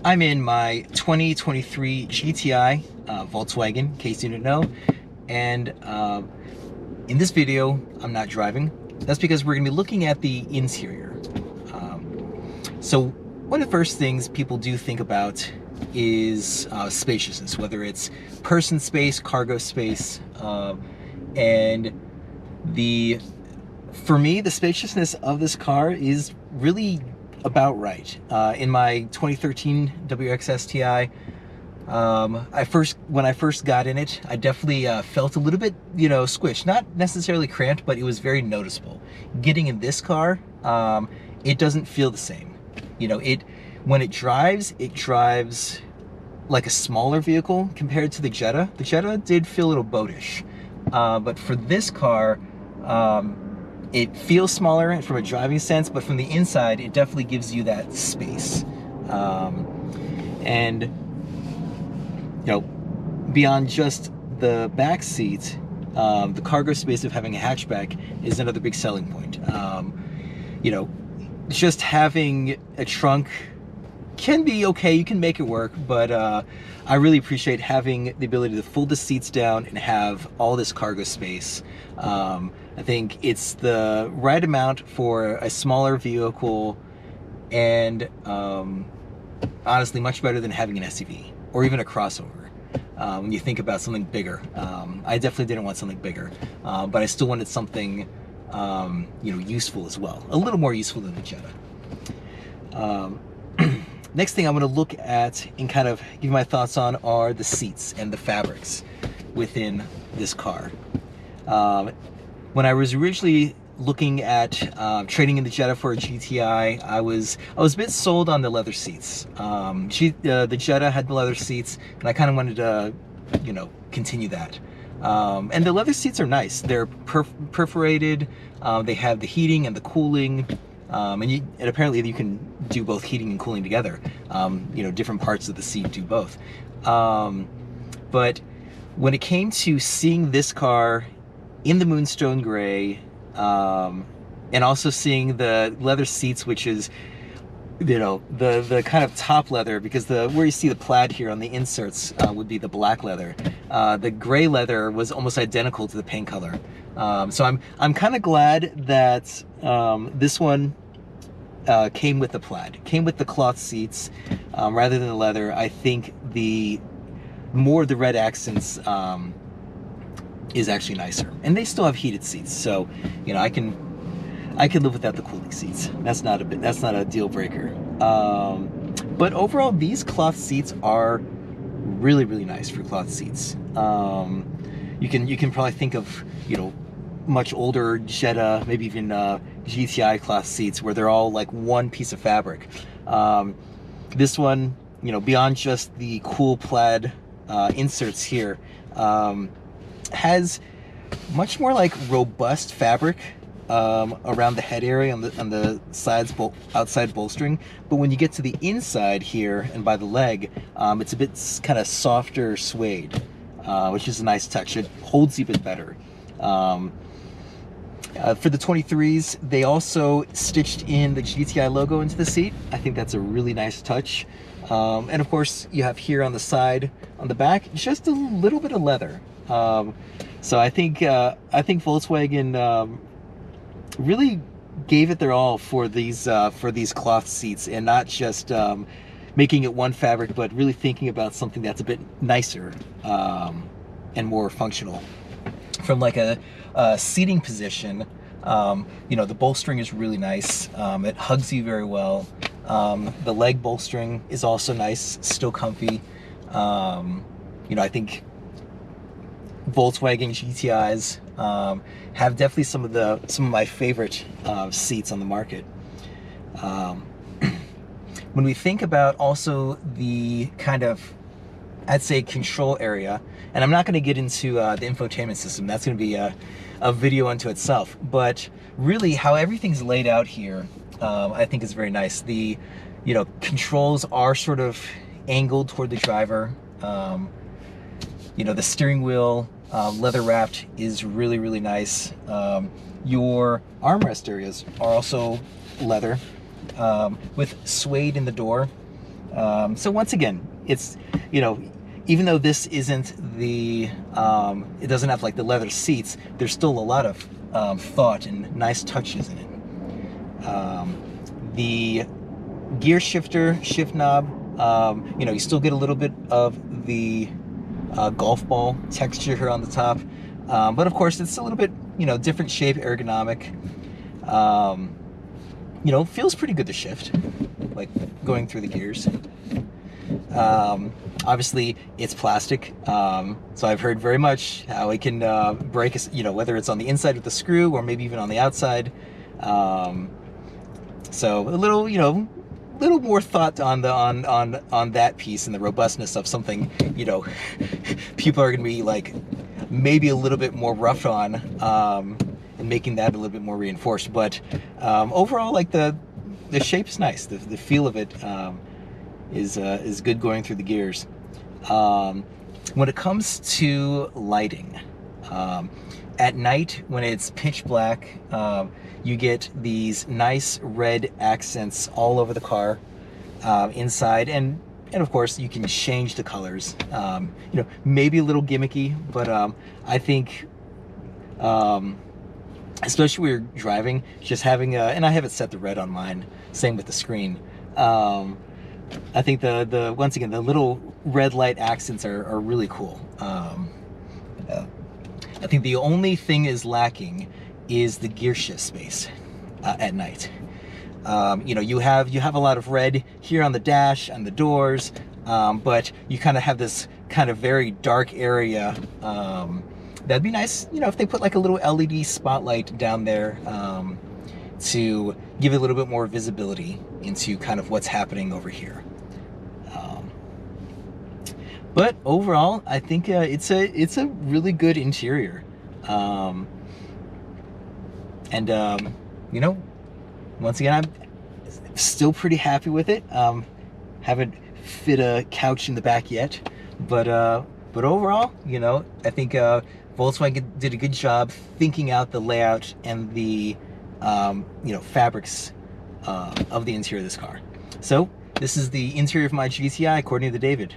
I'm in my 2023 GTI Volkswagen, in case you didn't know, and in this video, I'm not driving. That's because we're gonna be looking at the interior. So one of the first things people do think about is spaciousness, whether it's person space, cargo space, and for me, the spaciousness of this car is really about right. In my 2013 WX STI, when I first got in it, I definitely felt a little bit, squished. Not necessarily cramped, but it was very noticeable. Getting in this car, it doesn't feel the same. When it drives like a smaller vehicle compared to the Jetta. The Jetta did feel a little boatish, but for this car, it feels smaller from a driving sense, but from the inside, it definitely gives you that space. And beyond just the back seat, the cargo space of having a hatchback is another big selling point. Just having a trunk can be okay, you can make it work, but I really appreciate having the ability to fold the seats down and have all this cargo space. I think it's the right amount for a smaller vehicle, and honestly much better than having an SUV or even a crossover. When you think about something bigger, I definitely didn't want something bigger, but I still wanted something useful as well, a little more useful than the Jetta. Next thing I'm going to look at and kind of give my thoughts on are the seats and the fabrics within this car. When I was originally looking at trading in the Jetta for a GTI, I was a bit sold on the leather seats. The Jetta had the leather seats, and I kind of wanted to, continue that. And the leather seats are nice. They're perforated. They have the heating and the cooling. And apparently you can do both heating and cooling together. Different parts of the seat do both. But when it came to seeing this car in the Moonstone Gray, and also seeing the leather seats, which is, the kind of top leather, because where you see the plaid here on the inserts would be the black leather. The gray leather was almost identical to the paint color. So I'm kind of glad that this one came with the plaid, came with the cloth seats rather than the leather. I think the more of the red accents is actually nicer, and they still have heated seats. So I can live without the cooling seats. That's not a deal breaker. But overall, these cloth seats are really, really nice for cloth seats. You can probably think of much older Jetta, maybe even GTI cloth seats where they're all like one piece of fabric. This one, beyond just the cool plaid inserts here, has much more like robust fabric around the head area on the sides, outside bolstering. But when you get to the inside here and by the leg, it's a bit kind of softer suede, which is a nice touch. It holds even better. For the 23s, they also stitched in the GTI logo into the seat. I think that's a really nice touch. And of course, you have here on the side, on the back, just a little bit of leather. So I think Volkswagen really gave it their all for these cloth seats, and not just making it one fabric, but really thinking about something that's a bit nicer and more functional. From like a seating position, the bolstering is really nice. It hugs you very well. The leg bolstering is also nice, still comfy. I think Volkswagen GTIs have definitely some of my favorite seats on the market. When we think about also the kind of, I'd say, control area, and I'm not going to get into the infotainment system. That's going to be a video unto itself. But really, how everything's laid out here, I think is very nice. The controls are sort of angled toward the driver. The steering wheel, leather wrapped, is really, really nice. Your armrest areas are also leather, with suede in the door. So once again, it's, you know, even though this isn't the, it doesn't have like the leather seats, there's still a lot of thought and nice touches in it. The gear shifter, shift knob, you know, you still get a little bit of the golf ball texture here on the top, but of course it's a little bit, you know, different shape, ergonomic. You know, feels pretty good to shift, like going through the gears. Obviously it's plastic, so I've heard very much how it can break, you know, whether it's on the inside with the screw or maybe even on the outside. So a little, you know, little more thought on the on that piece and the robustness of something, you know, people are gonna be like maybe a little bit more rough on, and making that a little bit more reinforced. But overall, like the shape's nice. The feel of it is good going through the gears. When it comes to lighting, at night when it's pitch black, you get these nice red accents all over the car, inside, and of course you can change the colors. You know, maybe a little gimmicky, but I think, especially when you're driving, just having and I have it set to red on mine, same with the screen. I think the once again, the little red light accents are really cool. I think the only thing is lacking is the gear shift space at night. You know, you have a lot of red here on the dash, on the doors, but you kind of have this kind of very dark area. That'd be nice, you know, if they put like a little LED spotlight down there, to give it a little bit more visibility into kind of what's happening over here. But overall, I think it's a really good interior, and you know, once again, I'm still pretty happy with it. Haven't fit a couch in the back yet, but overall, you know, I think Volkswagen did a good job thinking out the layout and the you know, fabrics of the interior of this car. So this is the interior of my GTI according to David.